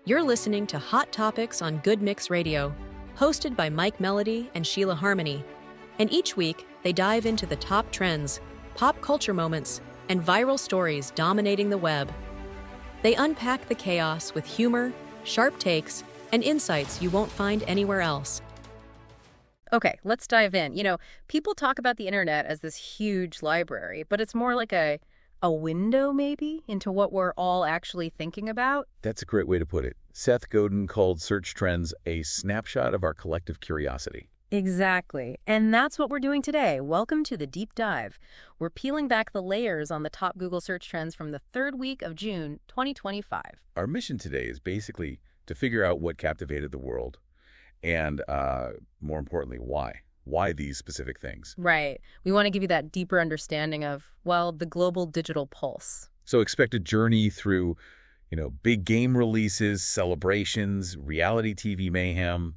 You're listening to Hot Topics on Good Mix Radio, hosted by Mike Melody and Sheila Harmony. And each week, they dive into the top trends, pop culture moments, and viral stories dominating the web. They unpack the chaos with humor, sharp takes, and insights you won't find anywhere else. Okay, let's dive in. People talk about the internet as this huge library, but it's more like a window, maybe, into what we're all actually thinking about. That's a great way to put it. Seth Godin called search trends a snapshot of our collective curiosity. Exactly. And that's what we're doing today. Welcome to the Deep Dive. We're peeling back the layers on the top Google search trends from the third week of June 2025. Our mission today is basically to figure out what captivated the world and, more importantly, why. Why these specific things. Right. We want to give you that deeper understanding of, well, the global digital pulse. So expect a journey through, big game releases, celebrations, reality TV mayhem.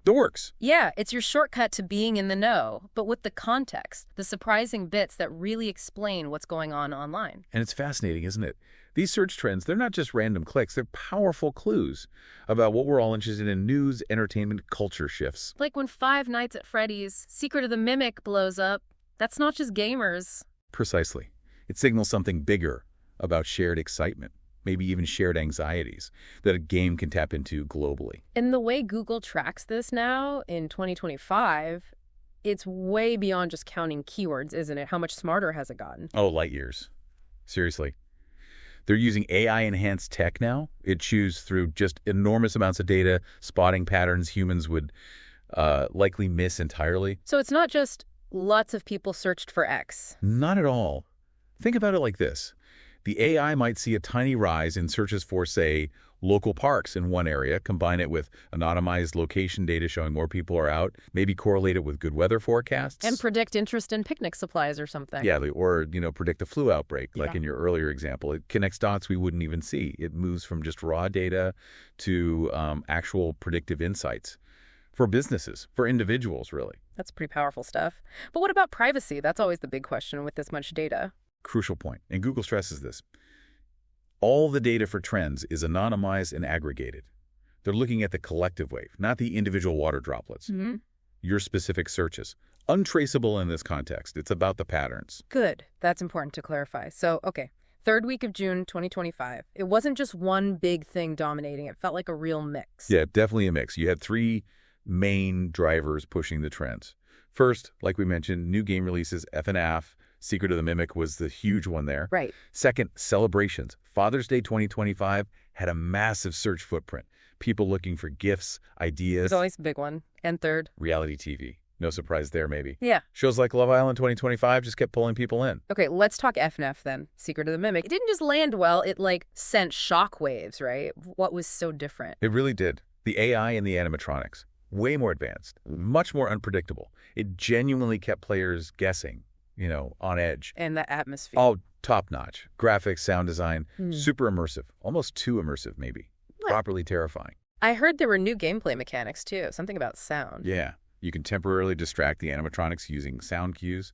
The works. Yeah, it's your shortcut to being in the know, but with the context, the surprising bits that really explain what's going on online. And it's fascinating, isn't it? These search trends, they're not just random clicks, they're powerful clues about what we're all interested in: news, entertainment, culture shifts. Like when Five Nights at Freddy's Secret of the Mimic blows up, that's not just gamers. Precisely. It signals something bigger about shared excitement, maybe even shared anxieties that a game can tap into globally. And the way Google tracks this now in 2025, it's way beyond just counting keywords, isn't it? How much smarter has it gotten? Oh, light years. Seriously. They're using AI-enhanced tech now. It chews through just enormous amounts of data, spotting patterns humans would likely miss entirely. So it's not just lots of people searched for X. Not at all. Think about it like this. The AI might see a tiny rise in searches for, say, local parks in one area, combine it with anonymized location data showing more people are out, maybe correlate it with good weather forecasts. And predict interest in picnic supplies or something. Yeah, or, predict a flu outbreak, like in your earlier example. It connects dots we wouldn't even see. It moves from just raw data to actual predictive insights for businesses, for individuals, really. That's pretty powerful stuff. But what about privacy? That's always the big question with this much data. Crucial point, and Google stresses this. All the data for trends is anonymized and aggregated. They're looking at the collective wave, not the individual water droplets. Mm-hmm. Your specific searches. Untraceable in this context. It's about the patterns. Good. That's important to clarify. So, okay, third week of June 2025. It wasn't just one big thing dominating. It felt like a real mix. Yeah, definitely a mix. You had three main drivers pushing the trends. First, like we mentioned, new game releases, FNAF. Secret of the Mimic was the huge one there. Right. Second, celebrations. Father's Day 2025 had a massive search footprint. People looking for gifts, ideas. It's always a big one. And third, reality TV. No surprise there, maybe. Yeah. Shows like Love Island 2025 just kept pulling people in. Okay, let's talk FNAF then. Secret of the Mimic. It didn't just land well, it sent shockwaves, right? What was so different? It really did. The AI and the animatronics. Way more advanced. Much more unpredictable. It genuinely kept players guessing. On edge. And the atmosphere. Oh, top-notch. Graphics, sound design, super immersive. Almost too immersive, maybe. What? Properly terrifying. I heard there were new gameplay mechanics, too. Something about sound. Yeah. You can temporarily distract the animatronics using sound cues.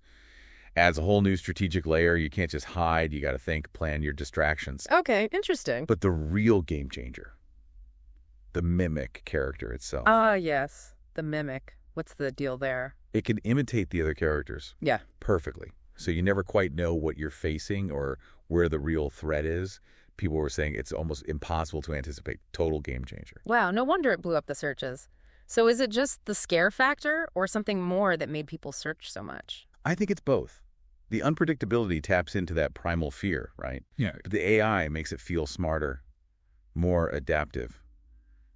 Adds a whole new strategic layer. You can't just hide. You got to think, plan your distractions. Okay, interesting. But the real game changer, the Mimic character itself. Ah, yes. The Mimic. What's the deal there? It can imitate the other characters. Yeah. Perfectly. So you never quite know what you're facing or where the real threat is. People were saying it's almost impossible to anticipate. Total game changer. Wow, no wonder it blew up the searches. So is it just the scare factor or something more that made people search so much? I think it's both. The unpredictability taps into that primal fear, right? Yeah. But the AI makes it feel smarter, more adaptive.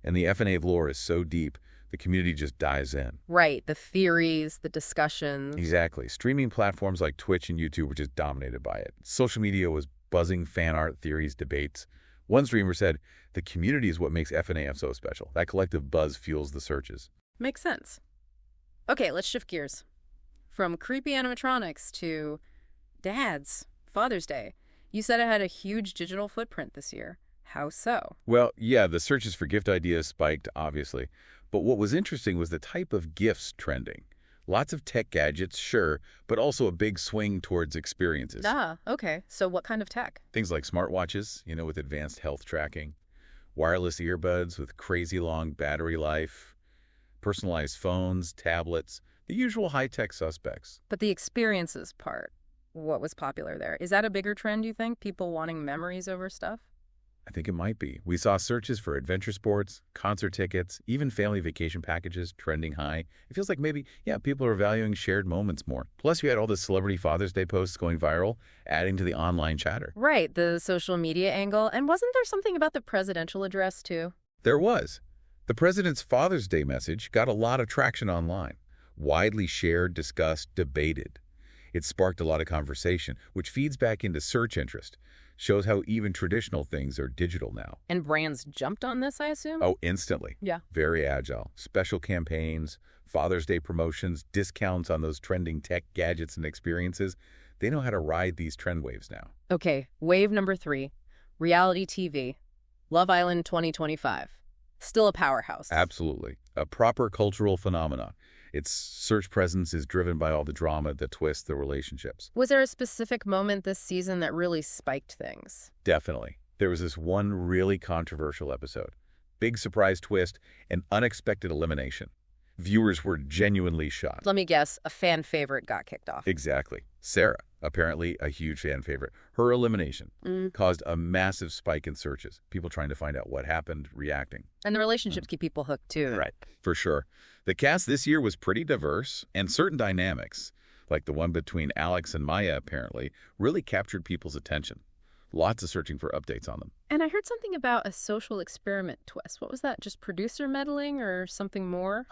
And the FNA lore is so deep, the community just dives in. Right. The theories, the discussions. Exactly. Streaming platforms like Twitch and YouTube were just dominated by it. Social media was buzzing fan art, theories, debates. One streamer said, the community is what makes FNAF so special. That collective buzz fuels the searches. Makes sense. Okay, let's shift gears. From creepy animatronics to dads, Father's Day. You said it had a huge digital footprint this year. How so? Well, yeah, the searches for gift ideas spiked, obviously. But what was interesting was the type of gifts trending. Lots of tech gadgets, sure, but also a big swing towards experiences. Ah, okay. So what kind of tech? Things like smartwatches, with advanced health tracking, wireless earbuds with crazy long battery life, personalized phones, tablets, the usual high-tech suspects. But the experiences part, what was popular there? Is that a bigger trend, you think? People wanting memories over stuff? I think it might be. We saw searches for adventure sports, concert tickets, even family vacation packages trending high. It feels like maybe, yeah, people are valuing shared moments more. Plus, you had all the celebrity Father's Day posts going viral, adding to the online chatter. Right, the social media angle. And wasn't there something about the presidential address, too? There was. The president's Father's Day message got a lot of traction online. Widely shared, discussed, debated. It sparked a lot of conversation, which feeds back into search interest. Shows how even traditional things are digital now. And brands jumped on this, I assume? Oh, instantly. Yeah. Very agile. Special campaigns, Father's Day promotions, discounts on those trending tech gadgets and experiences. They know how to ride these trend waves now. Okay, wave number 3, reality TV. Love Island 2025. Still a powerhouse. Absolutely. A proper cultural phenomenon. Its search presence is driven by all the drama, the twists, the relationships. Was there a specific moment this season that really spiked things? Definitely. There was this one really controversial episode. Big surprise twist, an unexpected elimination. Viewers were genuinely shocked. Let me guess, a fan favorite got kicked off. Exactly. Sarah, apparently a huge fan favorite. Her elimination caused a massive spike in searches. People trying to find out what happened, reacting. And the relationships keep people hooked, too. Right. For sure. The cast this year was pretty diverse, and certain dynamics, like the one between Alex and Maya apparently, really captured people's attention. Lots of searching for updates on them. And I heard something about a social experiment twist. What was that? Just producer meddling or something more?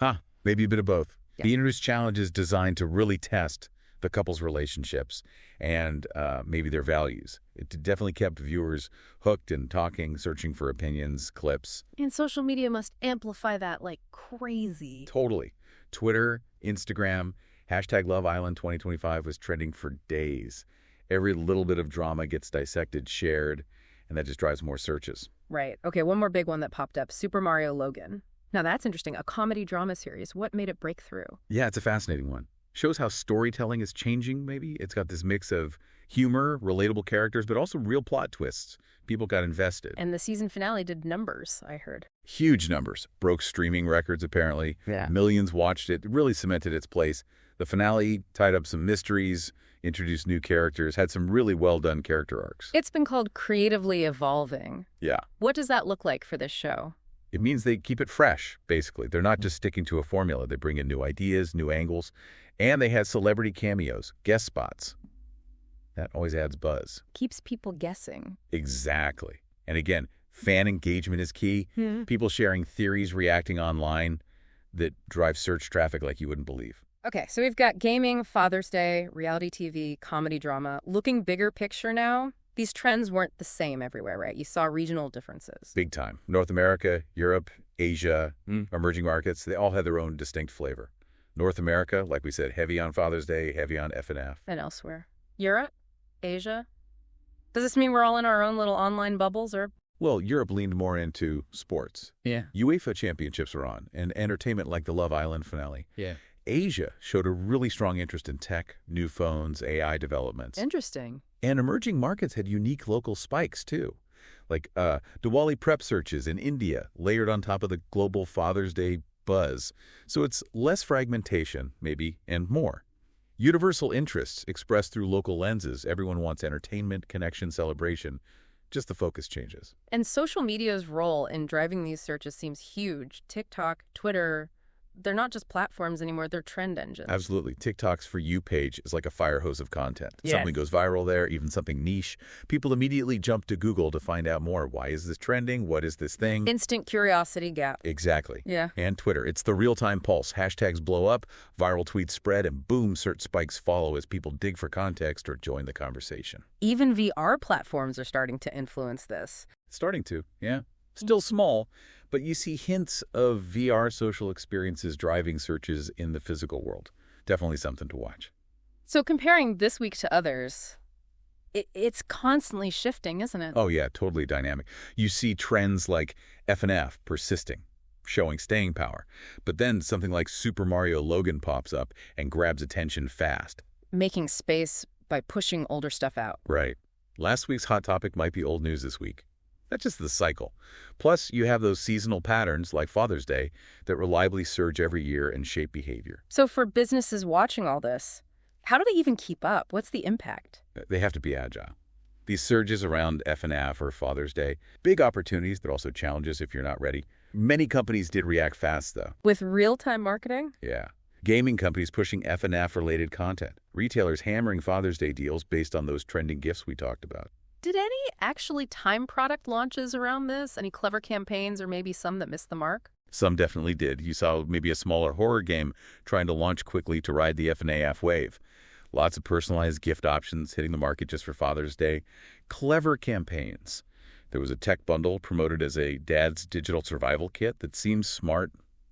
Maybe a bit of both. Yeah. The introduced challenge is designed to really test the couple's relationships and maybe their values. It definitely kept viewers hooked and talking, searching for opinions, clips. And social media must amplify that like crazy. Totally. Twitter, Instagram, #LoveIsland2025 was trending for days. Every little bit of drama gets dissected, shared, and that just drives more searches. Right. Okay, one more big one that popped up, Super Mario Logan. Now that's interesting, a comedy drama series. What made it break through? Yeah, it's a fascinating one. Shows how storytelling is changing, maybe. It's got this mix of humor, relatable characters, but also real plot twists. People got invested. And the season finale did numbers, I heard. Huge numbers. Broke streaming records, apparently. Yeah. Millions watched it. It really cemented its place. The finale tied up some mysteries, introduced new characters, had some really well-done character arcs. It's been called creatively evolving. Yeah. What does that look like for this show? It means they keep it fresh, basically. They're not just sticking to a formula. They bring in new ideas, new angles, and they had celebrity cameos, guest spots. That always adds buzz. Keeps people guessing. Exactly. And again, fan engagement is key. People sharing theories, reacting online that drive search traffic like you wouldn't believe. Okay, so we've got gaming, Father's Day, reality TV, comedy drama. Looking bigger picture now, these trends weren't the same everywhere, right? You saw regional differences. Big time. North America, Europe, Asia, emerging markets, they all had their own distinct flavor. North America, like we said, heavy on Father's Day, heavy on F&F. And elsewhere. Europe? Asia? Does this mean we're all in our own little online bubbles, or? Well, Europe leaned more into sports. Yeah. UEFA championships are on, and entertainment like the Love Island finale. Yeah. Asia showed a really strong interest in tech, new phones, AI developments. Interesting. And emerging markets had unique local spikes, too. Like Diwali prep searches in India, layered on top of the global Father's Day buzz. So it's less fragmentation, maybe, and more. Universal interests expressed through local lenses. Everyone wants entertainment, connection, celebration. Just the focus changes. And social media's role in driving these searches seems huge. TikTok, Twitter, they're not just platforms anymore, they're trend engines. Absolutely. TikTok's For You page is like a fire hose of content. Yes. Something goes viral there, even something niche. People immediately jump to Google to find out more. Why is this trending? What is this thing? Instant curiosity gap. Exactly. Yeah. And Twitter. It's the real-time pulse. Hashtags blow up, viral tweets spread, and boom, search spikes follow as people dig for context or join the conversation. Even VR platforms are starting to influence this. Starting to, yeah. Still small, but you see hints of VR social experiences driving searches in the physical world. Definitely something to watch. So comparing this week to others, it's constantly shifting, isn't it? Oh, yeah, totally dynamic. You see trends like F&F persisting, showing staying power. But then something like Super Mario Logan pops up and grabs attention fast. Making space by pushing older stuff out. Right. Last week's hot topic might be old news this week. That's just the cycle. Plus, you have those seasonal patterns, like Father's Day, that reliably surge every year and shape behavior. So for businesses watching all this, how do they even keep up? What's the impact? They have to be agile. These surges around F&F or Father's Day, big opportunities, but also challenges if you're not ready. Many companies did react fast, though. With real-time marketing? Yeah. Gaming companies pushing F&F related content. Retailers hammering Father's Day deals based on those trending gifts we talked about. Did any actually time product launches around this? Any clever campaigns or maybe some that missed the mark? Some definitely did. You saw maybe a smaller horror game trying to launch quickly to ride the F&AF wave. Lots of personalized gift options hitting the market just for Father's Day. Clever campaigns. There was a tech bundle promoted as a dad's digital survival kit that seemed smart,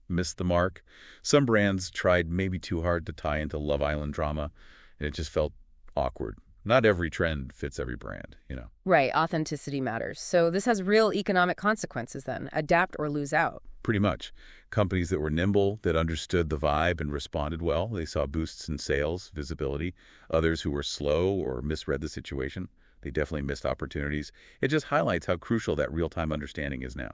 missed the mark. Some brands tried maybe too hard to tie into Love Island drama, and it just felt awkward. Not every trend fits every brand, you know. Right, authenticity matters. So this has real economic consequences then. Adapt or lose out. Pretty much. Companies that were nimble, that understood the vibe and responded well, they saw boosts in sales, visibility. Others who were slow or misread the situation, they definitely missed opportunities. It just highlights how crucial that real-time understanding is now.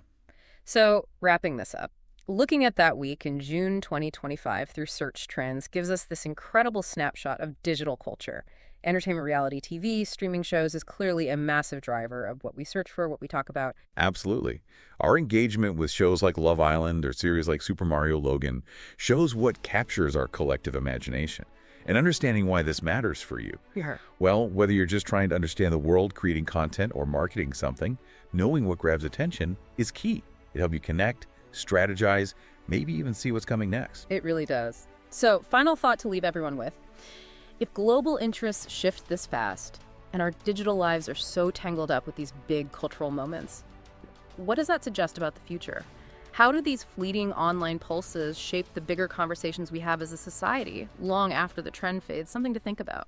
So wrapping this up, looking at that week in June 2025 through search trends gives us this incredible snapshot of digital culture. Entertainment reality TV, streaming shows is clearly a massive driver of what we search for, what we talk about. Absolutely. Our engagement with shows like Love Island or series like Super Mario Logan shows what captures our collective imagination. And understanding why this matters for you. Yeah. Well, whether you're just trying to understand the world, creating content, or marketing something, knowing what grabs attention is key. It helps you connect, strategize, maybe even see what's coming next. It really does. So, final thought to leave everyone with. If global interests shift this fast, and our digital lives are so tangled up with these big cultural moments, what does that suggest about the future? How do these fleeting online pulses shape the bigger conversations we have as a society long after the trend fades? Something to think about.